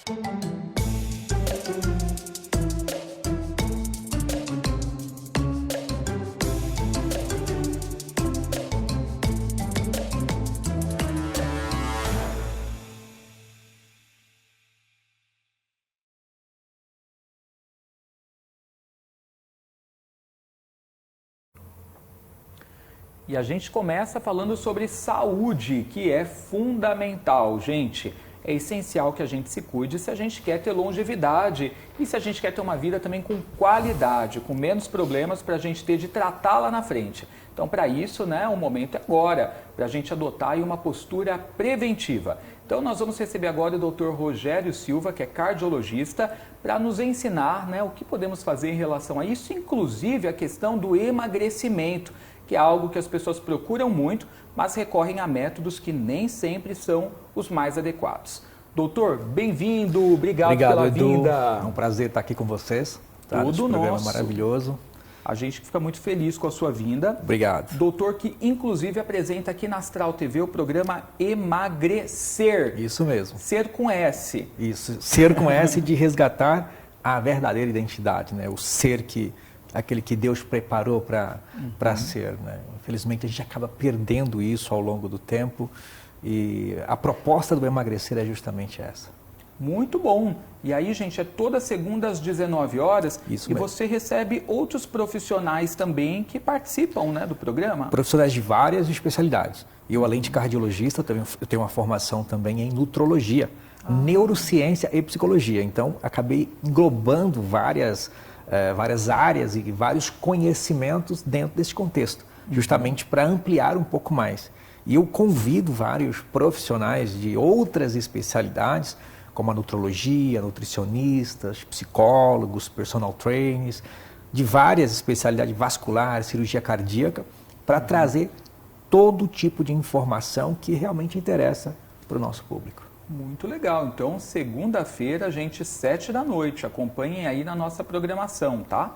E a gente começa falando sobre saúde, que é fundamental, gente. É essencial que a gente se cuide se a gente quer ter longevidade e se a gente quer ter uma vida também com qualidade, com menos problemas para a gente ter de tratar lá na frente. Então, para isso, né, o momento é agora, para a gente adotar aí uma postura preventiva. Então, nós vamos receber agora o Dr. Rogério Silva, que é cardiologista, para nos ensinar, né, o que podemos fazer em relação a isso, inclusive a questão do emagrecimento, que é algo que as pessoas procuram muito, mas recorrem a métodos que nem sempre são os mais adequados. Doutor, bem-vindo, obrigado pela Edu. vinda. É um prazer estar aqui com vocês. Tá? Tudo Esse programa nosso. Maravilhoso. A gente fica muito feliz com a sua vinda. Obrigado. Doutor que inclusive apresenta aqui na Astral TV o programa Emagrecer. Isso mesmo. Ser com S. Isso. Ser com S de resgatar a verdadeira identidade, né? O ser aquele que Deus preparou para ser, né? Infelizmente a gente acaba perdendo isso ao longo do tempo e a proposta do emagrecer é justamente essa. Muito bom. E aí, gente, é toda segunda às 19 horas. Isso e mesmo. você recebe outros profissionais também que participam, né, do programa. Profissionais de várias especialidades. Eu, além de cardiologista, eu tenho uma formação também em nutrologia, neurociência e psicologia. Então, acabei englobando várias áreas e vários conhecimentos dentro desse contexto, justamente para ampliar um pouco mais. E eu convido vários profissionais de outras especialidades, como a nutrologia, nutricionistas, psicólogos, personal trainers, de várias especialidades vasculares, cirurgia cardíaca, para trazer todo tipo de informação que realmente interessa para o nosso público. Muito legal. Então, segunda-feira, gente, 7 da noite. Acompanhem aí na nossa programação, tá?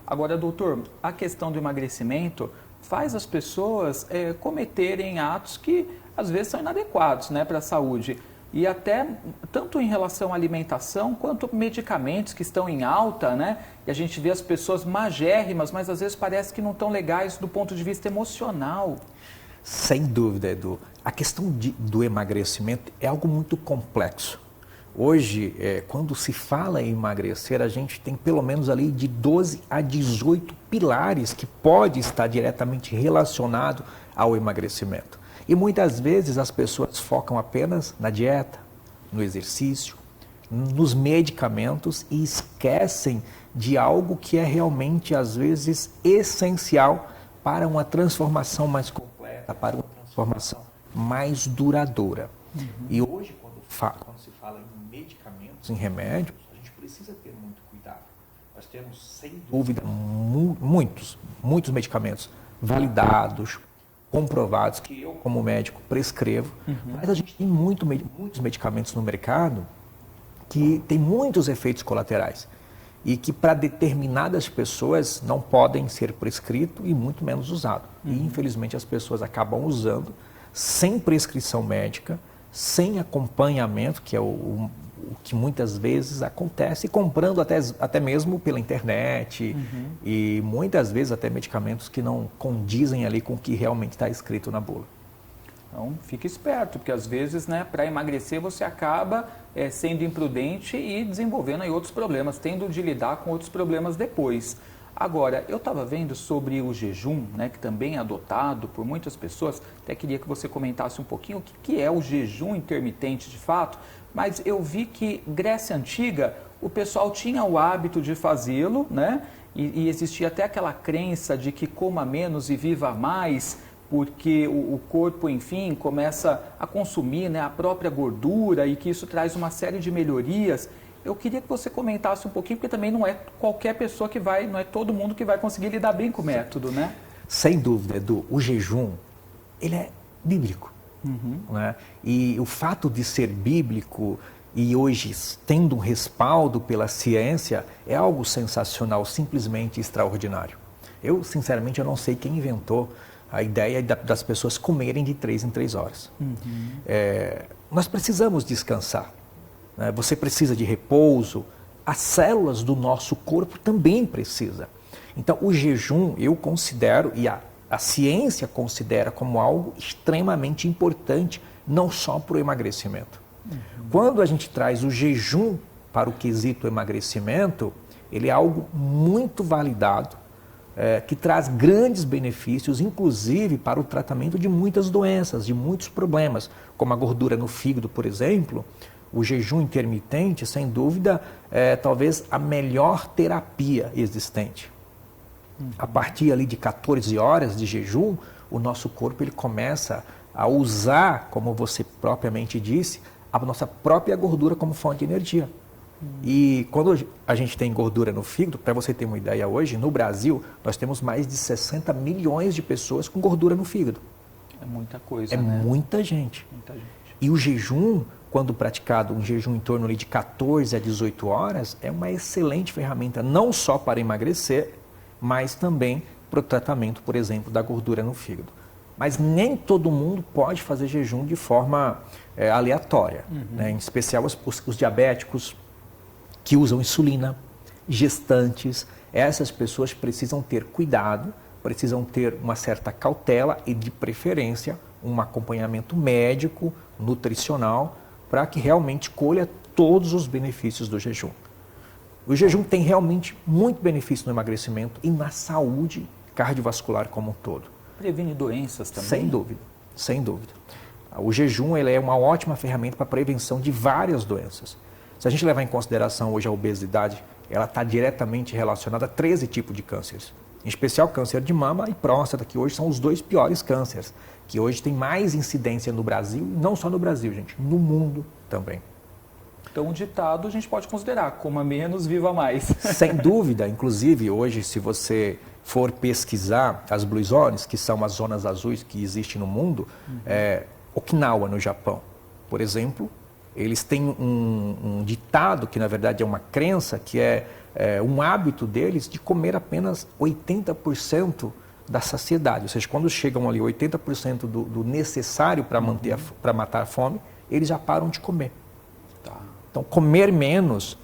Agora, doutor, a questão do emagrecimento faz as pessoas cometerem atos que às vezes são inadequados, né, para a saúde. E até tanto em relação à alimentação quanto medicamentos que estão em alta, né? E a gente vê as pessoas magérrimas, mas às vezes parece que não estão legais do ponto de vista emocional. Sem dúvida, Edu. A questão do emagrecimento é algo muito complexo. Hoje, quando se fala em emagrecer, a gente tem pelo menos ali de 12 a 18 pilares que pode estar diretamente relacionado ao emagrecimento. E muitas vezes as pessoas focam apenas na dieta, no exercício, nos medicamentos e esquecem de algo que é realmente, às vezes, essencial para uma transformação mais completa, para uma transformação mais duradoura. E hoje, quando se fala em medicamentos, em remédios, a gente precisa ter muito cuidado. Nós temos, sem dúvida, muitos medicamentos validados, comprovados, que eu, como médico, prescrevo, mas a gente tem muitos medicamentos no mercado que têm muitos efeitos colaterais e que para determinadas pessoas não podem ser prescritos e muito menos usados. E, infelizmente, as pessoas acabam usando sem prescrição médica, sem acompanhamento, que é o que muitas vezes acontece, comprando até mesmo pela internet e muitas vezes até medicamentos que não condizem ali com o que realmente está escrito na bula. Então, fique esperto, porque às vezes, né, para emagrecer você acaba sendo imprudente e desenvolvendo aí outros problemas, tendo de lidar com outros problemas depois. Agora, eu estava vendo sobre o jejum, né, que também é adotado por muitas pessoas, até queria que você comentasse um pouquinho o que é o jejum intermitente de fato, mas eu vi que Grécia Antiga, o pessoal tinha o hábito de fazê-lo, né, e existia até aquela crença de que coma menos e viva mais, porque o corpo, enfim, começa a consumir, né, a própria gordura e que isso traz uma série de melhorias. Eu queria que você comentasse um pouquinho, porque também não é qualquer pessoa que vai, não é todo mundo que vai conseguir lidar bem com o método, né? Sem dúvida, Edu, o jejum, ele é bíblico. Né? E o fato de ser bíblico e hoje tendo um respaldo pela ciência é algo sensacional, simplesmente extraordinário. Eu, sinceramente, eu não sei quem inventou a ideia das pessoas comerem de 3 em 3 horas. Nós precisamos descansar. né? Você precisa de repouso, as células do nosso corpo também precisam. Então, o jejum eu considero, e a ciência considera como algo extremamente importante, não só para o emagrecimento. Quando a gente traz o jejum para o quesito emagrecimento, ele é algo muito validado, que traz grandes benefícios, inclusive para o tratamento de muitas doenças, de muitos problemas, como a gordura no fígado, por exemplo. O jejum intermitente, sem dúvida, é talvez a melhor terapia existente. A partir ali de 14 horas de jejum, o nosso corpo ele começa a usar, como você propriamente disse, a nossa própria gordura como fonte de energia. E quando a gente tem gordura no fígado, para você ter uma ideia hoje, no Brasil, nós temos mais de 60 milhões de pessoas com gordura no fígado. É muita coisa, É né? muita gente. Muita gente. E o jejum, quando praticado, um jejum em torno ali de 14 a 18 horas, é uma excelente ferramenta, não só para emagrecer, mas também para o tratamento, por exemplo, da gordura no fígado. Mas nem todo mundo pode fazer jejum de forma aleatória, né? Em especial os diabéticos que usam insulina, gestantes. Essas pessoas precisam ter cuidado, precisam ter uma certa cautela e, de preferência, um acompanhamento médico, nutricional, para que realmente colha todos os benefícios do jejum. O jejum tem realmente muito benefício no emagrecimento e na saúde cardiovascular como um todo. Previne doenças também? Sem dúvida, sem dúvida. O jejum ele é uma ótima ferramenta para a prevenção de várias doenças. Se a gente levar em consideração hoje a obesidade, ela está diretamente relacionada a 13 tipos de cânceres. Em especial câncer de mama e próstata, que hoje são os dois piores cânceres, que hoje tem mais incidência no Brasil, e não só no Brasil, gente, no mundo também. Então, o ditado a gente pode considerar, coma menos, viva mais. Sem dúvida, inclusive hoje, se você for pesquisar as Blue Zones, que são as zonas azuis que existem no mundo, Okinawa, no Japão, por exemplo, eles têm um ditado, que na verdade é uma crença, que é um hábito deles de comer apenas 80% da saciedade. Ou seja, quando chegam ali 80% do necessário para matar a fome, eles já param de comer. Tá. Então, comer menos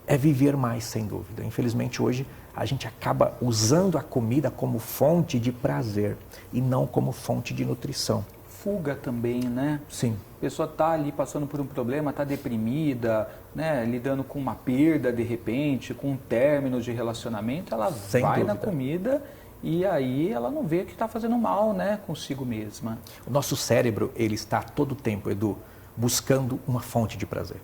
é viver mais, sem dúvida. Infelizmente, hoje, a gente acaba usando a comida como fonte de prazer e não como fonte de nutrição. Fuga também, né? Sim. A pessoa está ali passando por um problema, está deprimida, né? Lidando com uma perda de repente, com um término de relacionamento, ela Sem vai dúvida. na comida e aí ela não vê que está fazendo mal, né? Consigo mesma. O nosso cérebro, ele está todo o tempo, Edu, buscando uma fonte de prazer.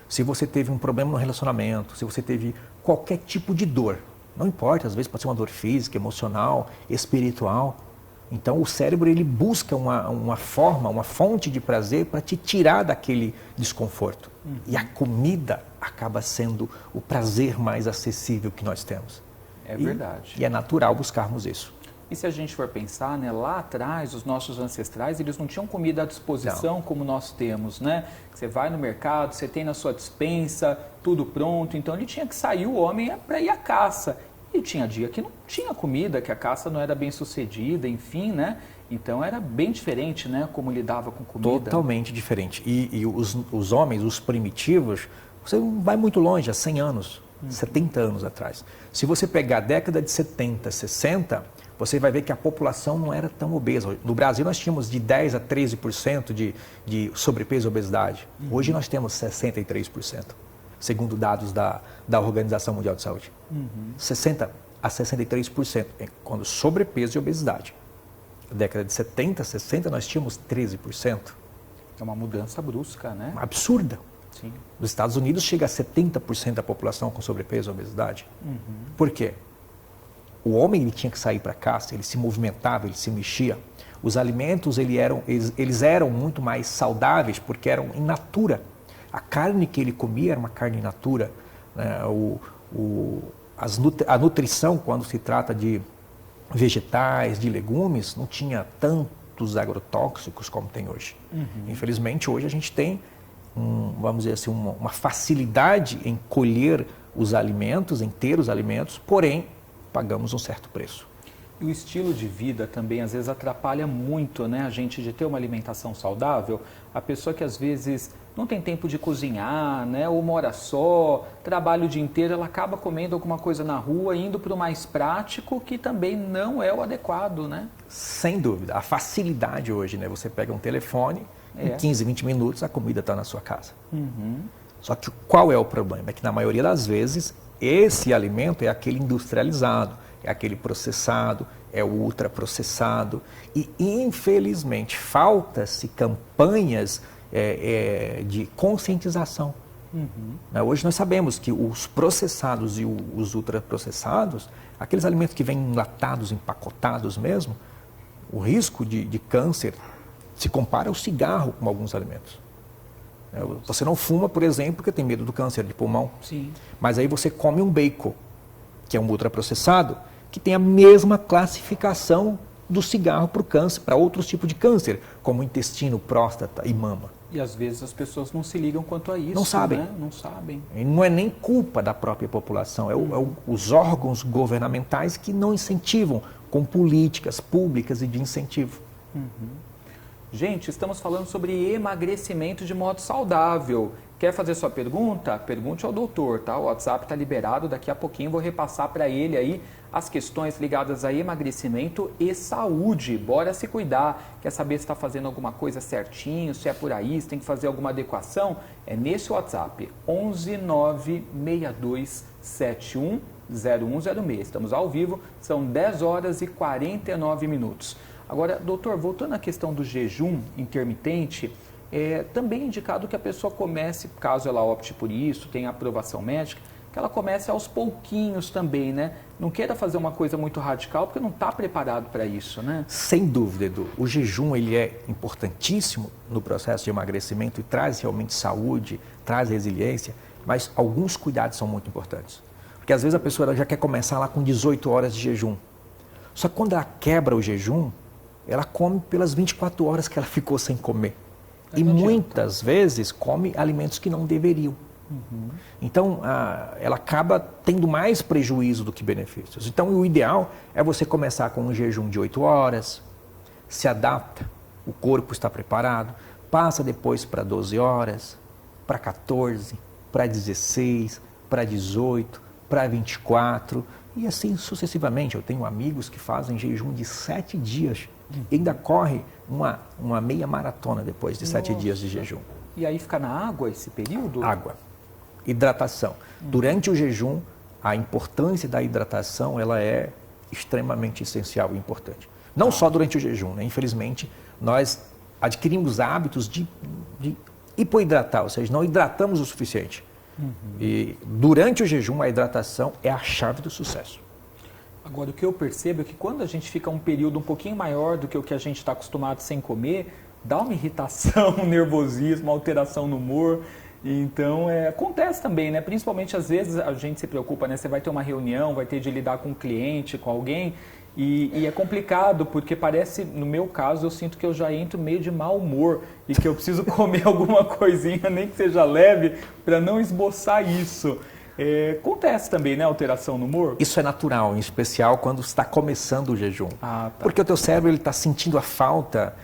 Se você teve um problema no relacionamento, se você teve qualquer tipo de dor, não importa, às vezes pode ser uma dor física, emocional, espiritual. Então o cérebro ele busca uma forma, uma fonte de prazer para te tirar daquele desconforto. E a comida acaba sendo o prazer mais acessível que nós temos. É verdade. E é natural buscarmos isso. E se a gente for pensar, né, lá atrás, os nossos ancestrais, eles não tinham comida à disposição como nós temos, né? Você vai no mercado, você tem na sua despensa, tudo pronto. Então ele tinha que sair, o homem para ir à caça. E tinha dia que não tinha comida, que a caça não era bem sucedida, enfim, né? Então era bem diferente, né? Como lidava com comida. Totalmente diferente. E os homens, os primitivos, você não vai muito longe, há 100 anos, 70 anos atrás. Se você pegar a década de 70, 60, você vai ver que a população não era tão obesa. No Brasil nós tínhamos de 10 a 13% de sobrepeso e obesidade. Hoje nós temos 63%. Segundo dados da Organização Mundial de Saúde. 60% a 63% quando sobrepeso e obesidade. Na década de 70, 60, nós tínhamos 13%. É uma mudança brusca, né? Absurda. Sim. Nos Estados Unidos chega a 70% da população com sobrepeso e obesidade. Por quê? O homem ele tinha que sair para caça, ele se movimentava, ele se mexia. Os alimentos eles eram muito mais saudáveis porque eram in natura. A carne que ele comia era uma carne in natura. Né? A nutrição, quando se trata de vegetais, de legumes, não tinha tantos agrotóxicos como tem hoje. Infelizmente, hoje a gente tem, vamos dizer assim, uma facilidade em colher os alimentos, em ter os alimentos, porém, pagamos um certo preço. E o estilo de vida também, às vezes, atrapalha muito, né, a gente de ter uma alimentação saudável. A pessoa que, às vezes, não tem tempo de cozinhar, né, ou mora só, trabalha o dia inteiro, ela acaba comendo alguma coisa na rua, indo para o mais prático, que também não é o adequado, né? Sem dúvida. A facilidade hoje, né? Você pega um telefone, em 15, 20 minutos a comida está na sua casa. Só que qual é o problema? É que, na maioria das vezes, esse alimento é aquele industrializado, é aquele processado, é o ultraprocessado. E, infelizmente, falta-se campanhas de conscientização. Hoje nós sabemos que os processados e os ultraprocessados, aqueles alimentos que vêm enlatados, empacotados mesmo, o risco de câncer se compara ao cigarro com alguns alimentos. Você não fuma, por exemplo, porque tem medo do câncer de pulmão. Sim. Mas aí você come um bacon, que é um ultraprocessado, que tem a mesma classificação do cigarro para o câncer, para outros tipos de câncer, como intestino, próstata e mama. E às vezes as pessoas não se ligam quanto a isso. Não sabem. Né? Não sabem. E não é nem culpa da própria população, os órgãos governamentais que não incentivam com políticas públicas e de incentivo. Gente, estamos falando sobre emagrecimento de modo saudável. Quer fazer sua pergunta? Pergunte ao doutor, tá? O WhatsApp está liberado, daqui a pouquinho vou repassar para ele aí as questões ligadas a emagrecimento e saúde. Bora se cuidar. Quer saber se está fazendo alguma coisa certinho, se é por aí, se tem que fazer alguma adequação? É nesse WhatsApp, 11 962 71 0106. Estamos ao vivo, são 10 horas e 49 minutos. Agora, doutor, voltando à questão do jejum intermitente, é também indicado que a pessoa comece, caso ela opte por isso, tenha aprovação médica, que ela comece aos pouquinhos também, né? Não queira fazer uma coisa muito radical, porque não está preparado para isso, né? Sem dúvida, Edu. O jejum ele é importantíssimo no processo de emagrecimento e traz realmente saúde, traz resiliência, mas alguns cuidados são muito importantes. Porque às vezes a pessoa já quer começar lá com 18 horas de jejum. Só que quando ela quebra o jejum, ela come pelas 24 horas que ela ficou sem comer. E muitas vezes come alimentos que não deveriam. Então, ela acaba tendo mais prejuízo do que benefícios. Então, o ideal é você começar com um jejum de 8 horas, se adapta, o corpo está preparado, passa depois para 12 horas, para 14, para 16, para 18, para 24 e assim sucessivamente. Eu tenho amigos que fazem jejum de 7 dias e ainda corre uma meia maratona depois de 7 dias de jejum. E aí fica na água esse período? Água. Hidratação. Durante o jejum, a importância da hidratação ela é extremamente essencial e importante. Não só durante o jejum, né? Infelizmente, nós adquirimos hábitos de hipoidratar, ou seja, não hidratamos o suficiente. E durante o jejum, a hidratação é a chave do sucesso. Agora, o que eu percebo é que quando a gente fica um período um pouquinho maior do que o que a gente está acostumado sem comer, dá uma irritação, um nervosismo, uma alteração no humor. Então, acontece também, né? Principalmente, às vezes, a gente se preocupa, né? Você vai ter uma reunião, vai ter de lidar com um cliente, com alguém, e é complicado, porque parece, no meu caso, eu sinto que eu já entro meio de mau humor e que eu preciso comer alguma coisinha, nem que seja leve, para não esboçar isso. Acontece também, né, alteração no humor? Isso é natural, em especial quando está começando o jejum. Tá. Porque o teu cérebro está sentindo a falta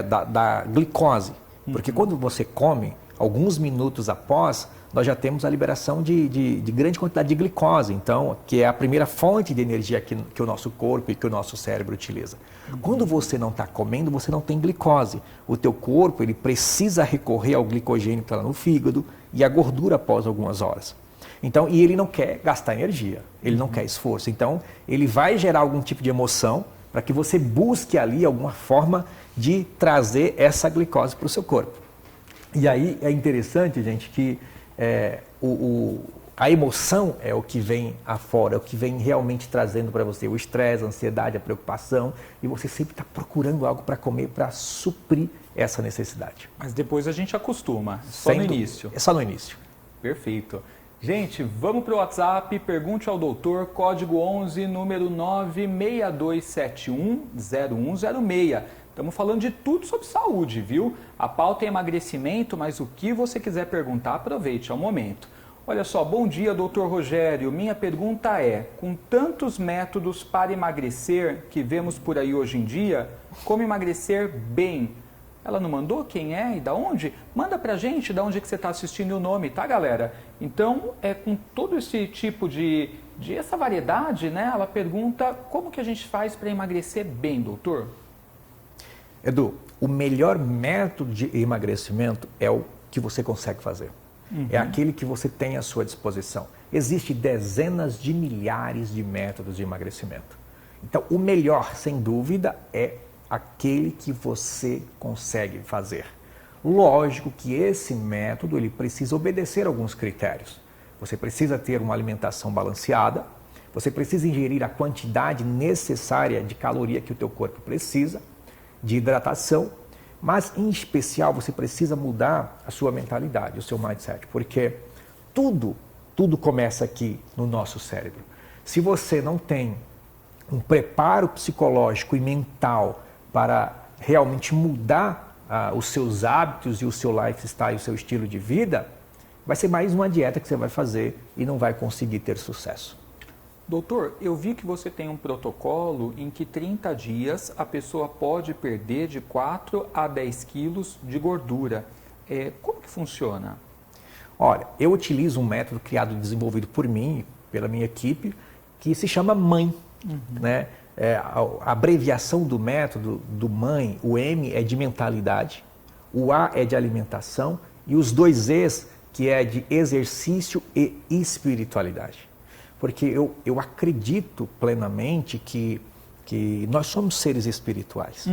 da glicose. Porque quando você come, alguns minutos após, nós já temos a liberação de grande quantidade de glicose, então, que é a primeira fonte de energia que o nosso corpo e que o nosso cérebro utiliza. Quando você não está comendo, você não tem glicose. O teu corpo ele precisa recorrer ao glicogênio que está lá no fígado e à gordura após algumas horas. Então, e ele não quer gastar energia, ele não quer esforço. Então, ele vai gerar algum tipo de emoção para que você busque ali alguma forma de trazer essa glicose para o seu corpo. E aí é interessante, gente, que a emoção é o que vem afora, é o que vem realmente trazendo para você o estresse, a ansiedade, a preocupação, e você sempre está procurando algo para comer para suprir essa necessidade. Mas depois a gente acostuma, só no início. É só no início. Perfeito. Gente, vamos para o WhatsApp, pergunte ao doutor, código 11, número 962710106. Estamos falando de tudo sobre saúde, viu? A pauta é emagrecimento, mas o que você quiser perguntar, aproveite, é o momento. Olha só, bom dia, doutor Rogério. Minha pergunta é, com tantos métodos para emagrecer que vemos por aí hoje em dia, como emagrecer bem? Ela não mandou quem é e da onde? Manda pra gente da onde é que você está assistindo e o nome, tá, galera? Então, com todo esse tipo de essa variedade, né? Ela pergunta como que a gente faz para emagrecer bem, doutor? Edu, o melhor método de emagrecimento é o que você consegue fazer. É aquele que você tem à sua disposição. Existem dezenas de milhares de métodos de emagrecimento. Então, o melhor, sem dúvida, é aquele que você consegue fazer. Lógico que esse método ele precisa obedecer a alguns critérios. Você precisa ter uma alimentação balanceada, você precisa ingerir a quantidade necessária de caloria que o teu corpo precisa, de hidratação, mas em especial você precisa mudar a sua mentalidade, o seu mindset, porque tudo começa aqui no nosso cérebro. Se você não tem um preparo psicológico e mental para realmente mudar os seus hábitos e o seu lifestyle, o seu estilo de vida, vai ser mais uma dieta que você vai fazer e não vai conseguir ter sucesso. Doutor, eu vi que você tem um protocolo em que 30 dias a pessoa pode perder de 4 a 10 quilos de gordura. Como que funciona? Olha, eu utilizo um método criado e desenvolvido por mim, pela minha equipe, que se chama MAN. Né? A abreviação do método do MAN, o M é de mentalidade, o A é de alimentação e os 2 E's que é de exercício e espiritualidade. Porque eu acredito plenamente que nós somos seres espirituais.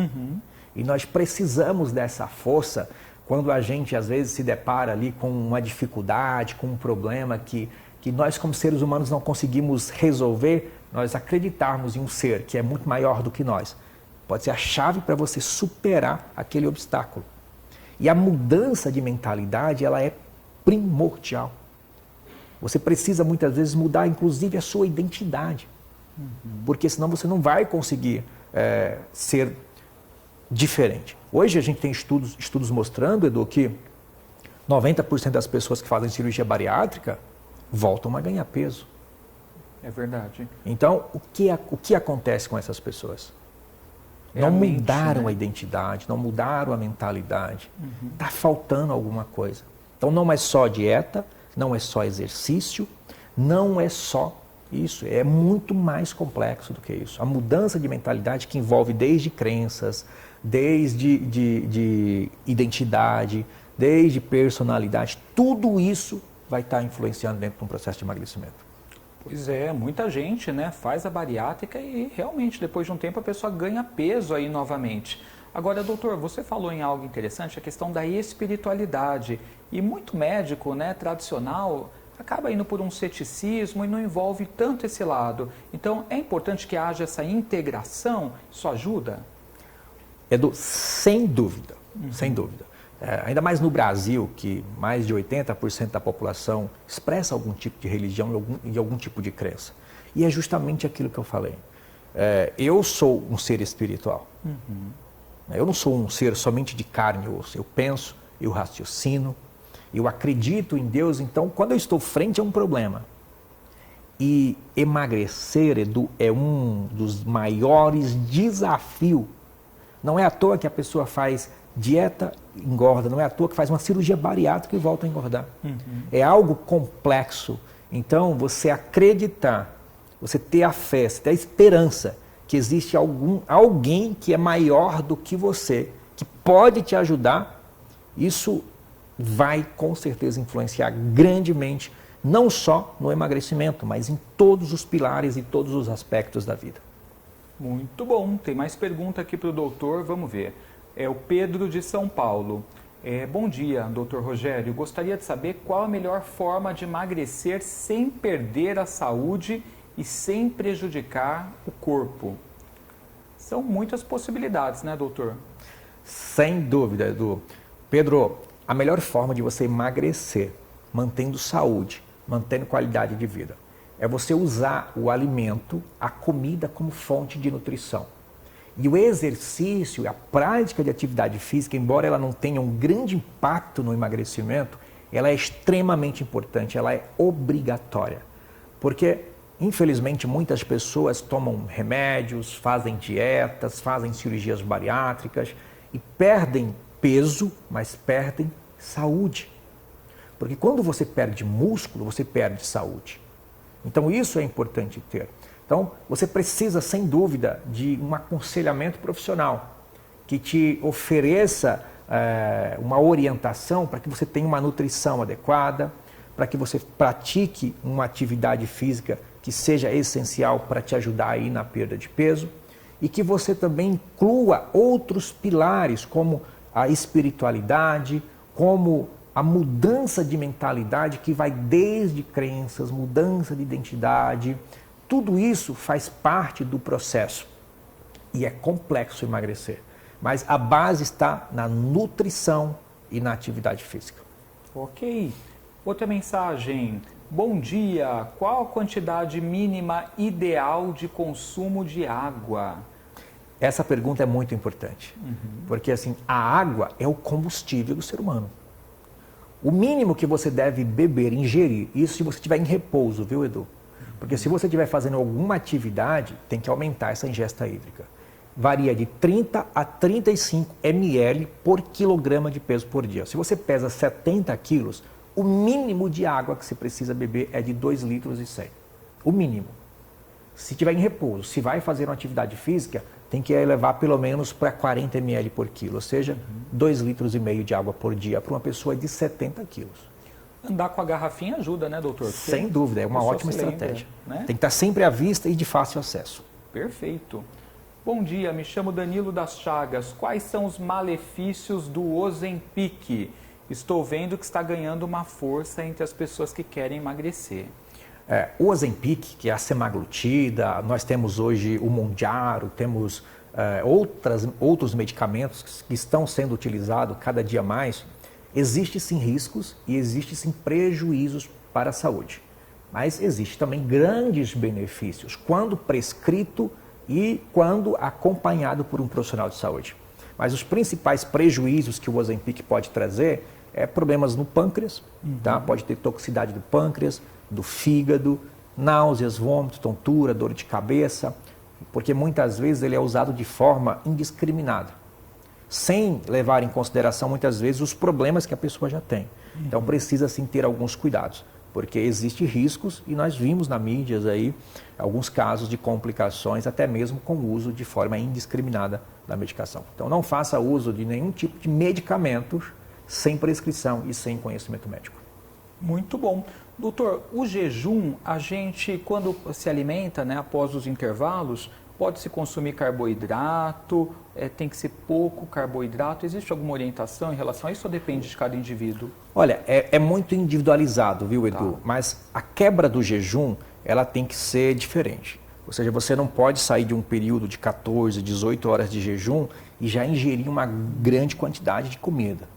E nós precisamos dessa força quando a gente às vezes se depara ali com uma dificuldade, com um problema que nós como seres humanos não conseguimos resolver, nós acreditarmos em um ser que é muito maior do que nós. Pode ser a chave para você superar aquele obstáculo. E a mudança de mentalidade, ela é primordial. Você precisa muitas vezes mudar inclusive a sua identidade. Porque senão você não vai conseguir ser diferente. Hoje a gente tem estudos mostrando, Edu, que 90% das pessoas que fazem cirurgia bariátrica voltam a ganhar peso. É verdade. Então, o que acontece com essas pessoas? Não mudaram a identidade, não mudaram a mentalidade. Está faltando alguma coisa. Então não é só dieta, não é só exercício, não é só isso. É muito mais complexo do que isso. A mudança de mentalidade que envolve desde crenças, desde de identidade, desde personalidade, tudo isso vai estar influenciando dentro de um processo de emagrecimento. Pois é, muita gente, né, faz a bariátrica e realmente depois de um tempo a pessoa ganha peso aí novamente. Agora, doutor, você falou em algo interessante, a questão da espiritualidade. E muito médico, né, tradicional, acaba indo por um ceticismo e não envolve tanto esse lado. Então, é importante que haja essa integração? Isso ajuda? Edu, sem dúvida, sem dúvida. Ainda mais no Brasil, que mais de 80% da população expressa algum tipo de religião e algum tipo de crença. E é justamente aquilo que eu falei. Eu sou um ser espiritual. Eu não sou um ser somente de carne e osso. Eu penso, eu raciocino, eu acredito em Deus. Então, quando eu estou frente a um problema, e emagrecer, Edu, é um dos maiores desafios. Não é à toa que a pessoa faz dieta, engorda, não é à toa que faz uma cirurgia bariátrica e volta a engordar. É algo complexo. Então, você acreditar, você ter a fé, você ter a esperança que existe alguém que é maior do que você, que pode te ajudar, isso vai com certeza influenciar grandemente, não só no emagrecimento, mas em todos os pilares e todos os aspectos da vida. Muito bom. Tem mais pergunta aqui para o doutor, vamos ver. É o Pedro de São Paulo. Bom dia, doutor Rogério. Gostaria de saber qual a melhor forma de emagrecer sem perder a saúde e sem prejudicar o corpo. São muitas possibilidades, né, doutor? Sem dúvida, Edu. Pedro, a melhor forma de você emagrecer, mantendo saúde, mantendo qualidade de vida, é você usar o alimento, a comida como fonte de nutrição. E o exercício, a prática de atividade física, embora ela não tenha um grande impacto no emagrecimento, ela é extremamente importante, ela é obrigatória. Porque, infelizmente, muitas pessoas tomam remédios, fazem dietas, fazem cirurgias bariátricas e perdem peso, mas perdem saúde. Porque quando você perde músculo, você perde saúde. Então isso é importante ter. Então você precisa, sem dúvida, de um aconselhamento profissional que te ofereça uma orientação para que você tenha uma nutrição adequada, para que você pratique uma atividade física que seja essencial para te ajudar aí na perda de peso e que você também inclua outros pilares como a espiritualidade, como a mudança de mentalidade que vai desde crenças, mudança de identidade, tudo isso faz parte do processo e é complexo emagrecer. Mas a base está na nutrição e na atividade física. Ok. Outra mensagem. Bom dia. Qual a quantidade mínima ideal de consumo de água? Essa pergunta é muito importante, porque assim, a água é o combustível do ser humano. O mínimo que você deve beber, ingerir, isso se você estiver em repouso, viu, Edu? Porque se você estiver fazendo alguma atividade, tem que aumentar essa ingesta hídrica. Varia de 30 a 35 ml por quilograma de peso por dia. Se você pesa 70 quilos, o mínimo de água que você precisa beber é de 2,1 litros. O mínimo. Se estiver em repouso, se vai fazer uma atividade física, tem que elevar pelo menos para 40 ml por quilo, ou seja, 2,5 litros de água por dia para uma pessoa de 70 quilos. Andar com a garrafinha ajuda, né, doutor? Porque sem dúvida, é uma ótima estratégia. Lembra, né? Tem que estar sempre à vista e de fácil acesso. Perfeito. Bom dia, me chamo Danilo das Chagas. Quais são os malefícios do Ozempic? Estou vendo que está ganhando uma força entre as pessoas que querem emagrecer. O Ozempic, que é a semaglutida, nós temos hoje o Mounjaro, temos outros medicamentos que estão sendo utilizados cada dia mais. Existem sim riscos e existem sim prejuízos para a saúde. Mas existem também grandes benefícios quando prescrito e quando acompanhado por um profissional de saúde. Mas os principais prejuízos que o Ozempic pode trazer é problemas no pâncreas, tá? Pode ter toxicidade do pâncreas, do fígado, náuseas, vômitos, tontura, dor de cabeça, porque muitas vezes ele é usado de forma indiscriminada, sem levar em consideração muitas vezes os problemas que a pessoa já tem. Então precisa sim ter alguns cuidados, porque existem riscos e nós vimos na mídia aí alguns casos de complicações, até mesmo com o uso de forma indiscriminada da medicação. Então não faça uso de nenhum tipo de medicamentos sem prescrição e sem conhecimento médico. Muito bom. Doutor, o jejum, a gente, quando se alimenta, né, após os intervalos, pode-se consumir carboidrato, tem que ser pouco carboidrato? Existe alguma orientação em relação a isso ou depende de cada indivíduo? Olha, é muito individualizado, viu, Edu? Tá. Mas a quebra do jejum, ela tem que ser diferente. Ou seja, você não pode sair de um período de 14, 18 horas de jejum e já ingerir uma grande quantidade de comida.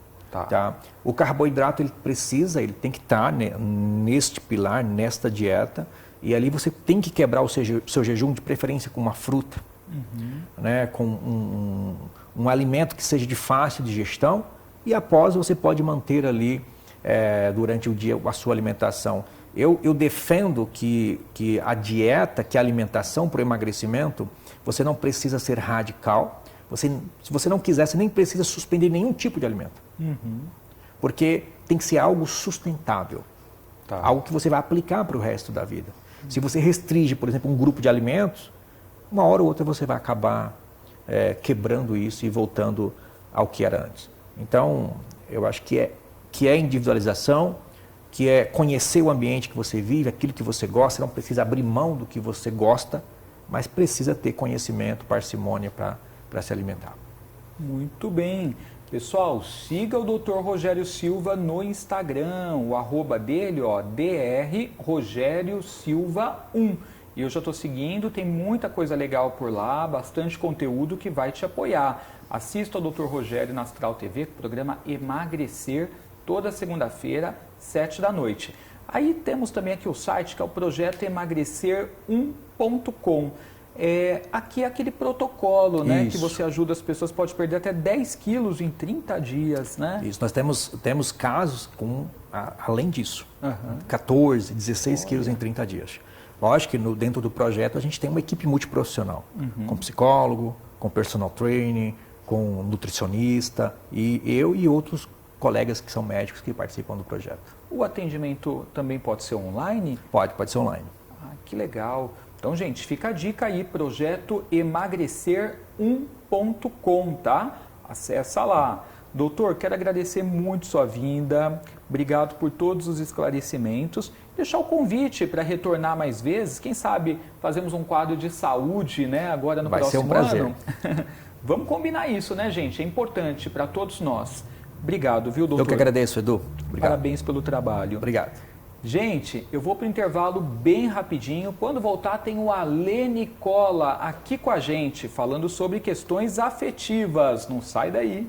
Tá? O carboidrato ele tem que estar neste pilar, nesta dieta, e ali você tem que quebrar o seu jejum, de preferência com uma fruta, né? Com um alimento que seja de fácil digestão, e após você pode manter ali durante o dia a sua alimentação. Eu defendo que a dieta, que a alimentação para o emagrecimento, você não precisa ser radical. Se você não quiser, você nem precisa suspender nenhum tipo de alimento. Porque tem que ser algo sustentável. Tá. Algo que você vai aplicar para o resto da vida. Se você restringe, por exemplo, um grupo de alimentos, uma hora ou outra você vai acabar quebrando isso e voltando ao que era antes. Então, eu acho que é individualização, que é conhecer o ambiente que você vive, aquilo que você gosta, não precisa abrir mão do que você gosta, mas precisa ter conhecimento, parcimônia para se alimentar. Muito bem. Pessoal, siga o Dr. Rogério Silva no Instagram, o arroba dele, Dr. Rogério Silva 1. E eu já estou seguindo, tem muita coisa legal por lá, bastante conteúdo que vai te apoiar. Assista ao Dr. Rogério na Astral TV, programa Emagrecer, toda segunda-feira, 7 da noite. Aí temos também aqui o site, que é o projeto emagrecer1.com. Aqui é aquele protocolo, né? Isso. Que você ajuda as pessoas, pode perder até 10 quilos em 30 dias, né? Isso, nós temos casos além disso, 14, 16 quilos em 30 dias. Lógico que dentro do projeto a gente tem uma equipe multiprofissional, com psicólogo, com personal training, com nutricionista, e eu e outros colegas que são médicos que participam do projeto. O atendimento também pode ser online? Pode ser online. Que legal. Então, gente, fica a dica aí, projeto emagrecer1.com, tá? Acessa lá. Doutor, quero agradecer muito sua vinda. Obrigado por todos os esclarecimentos. Deixar o convite para retornar mais vezes. Quem sabe fazemos um quadro de saúde, né? Agora no próximo ano. Vai ser um prazer. Vamos combinar isso, né, gente? É importante para todos nós. Obrigado, viu, doutor? Eu que agradeço, Edu. Obrigado. Parabéns pelo trabalho. Obrigado. Gente, eu vou para o intervalo bem rapidinho. Quando voltar, tem o Alê Nicola aqui com a gente, falando sobre questões afetivas. Não sai daí.